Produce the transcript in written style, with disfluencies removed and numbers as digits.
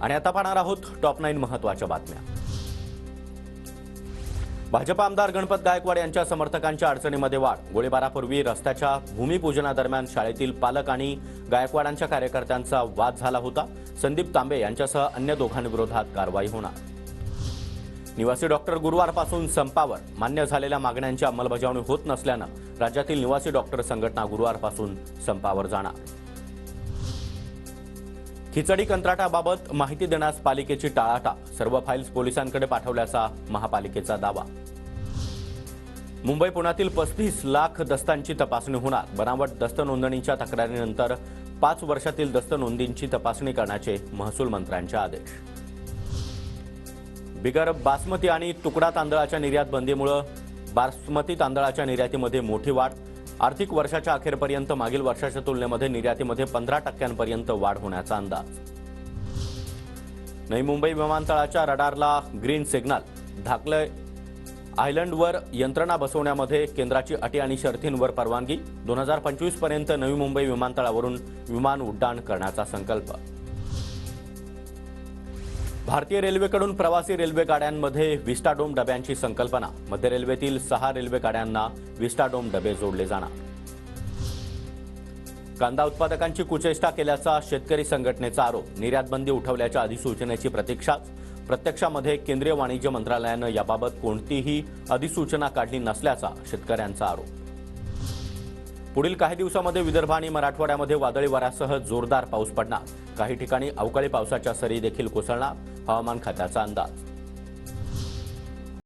आणि आता पाहणार आहोत टॉप 9 महत्त्वाच्या बातम्या। भाजप आमदार गणपत गायकवाड यांच्या समर्थकांच्या अडचणीमध्ये वाढ। गोळीबारापूर्वी रस्त्याच्या भूमिपूजनादरम्यान शाळेतील पालक आणि गायकवाडांच्या कार्यकर्त्यांचा वाद झाला होता। संदीप तांबे यांच्यासह अन्य दोघांविरोधात कारवाई होणार। निवासी डॉक्टर गुरुवारपासून संपावर। मान्य झालेल्या मागण्यांची अंमलबजावणी होत नसल्याने राज्यातील निवासी डॉक्टर संघटना गुरुवारपासून संपावर जाणार। खिचडी कंत्राटाबाबत माहिती देण्यास पालिकेची टाळाटाळ। सर्व फाईल्स पोलिसांकडे पाठवल्याचा महापालिकेचा दावा। मुंबई पुण्यातील 35 लाख दस्तांची तपासणी होणार। बनावट दस्त नोंदणीच्या तक्रारीनंतर 5 वर्षातील दस्त नोंदींची तपासणी करण्याचे महसूल मंत्र्यांचे आदेश। बिगर बासमती आणि तुकडा तांदळाच्या निर्यात बंदीमुळे बासमती तांदळाच्या निर्यातीमध्ये मोठी वाढ। आर्थिक वर्षाच्या अखेरपर्यंत मागील वर्षाच्या तुलनेमध्ये निर्यातीमध्ये 15% वाढ होण्याचा अंदाज। नवी मुंबई विमानतळाच्या रडारला ग्रीन सिग्नल। धाकले आयलंडवर यंत्रणा बसवण्यामध्ये केंद्राची अटी आणि शर्तींवर परवानगी। 2025 पर्यंत नवी मुंबई विमानतळावरून विमान उड्डाण करण्याचा संकल्प। भारतीय रेल्वेकडून प्रवासी रेल्वे गाड्यांमध्ये विस्टाडोम डब्यांची संकल्पना। मध्य रेल्वेतील 6 रेल्वे गाड्यांना विस्टाडोम डबे जोडले जाणार। कांदा उत्पादकांची कुचेष्टा केल्याचा शेतकरी संघटनेचा आरोप। निर्यात बंदी उठवल्याच्या अधिसूचनेची प्रतीक्षाच। प्रत्यक्षामध्ये केंद्रीय वाणिज्य मंत्रालयानं याबाबत कोणतीही अधिसूचना काढली नसल्याचा शेतकऱ्यांचा आरोप। पुढील काही दिवसांमध्ये विदर्भ आणि मराठवाड्यामध्ये वादळी वाऱ्यासह जोरदार पाऊस पडणार। काही ठिकाणी अवकाळी पावसाच्या सरी देखील कोसळणार, हवामान खात्याचा अंदाज।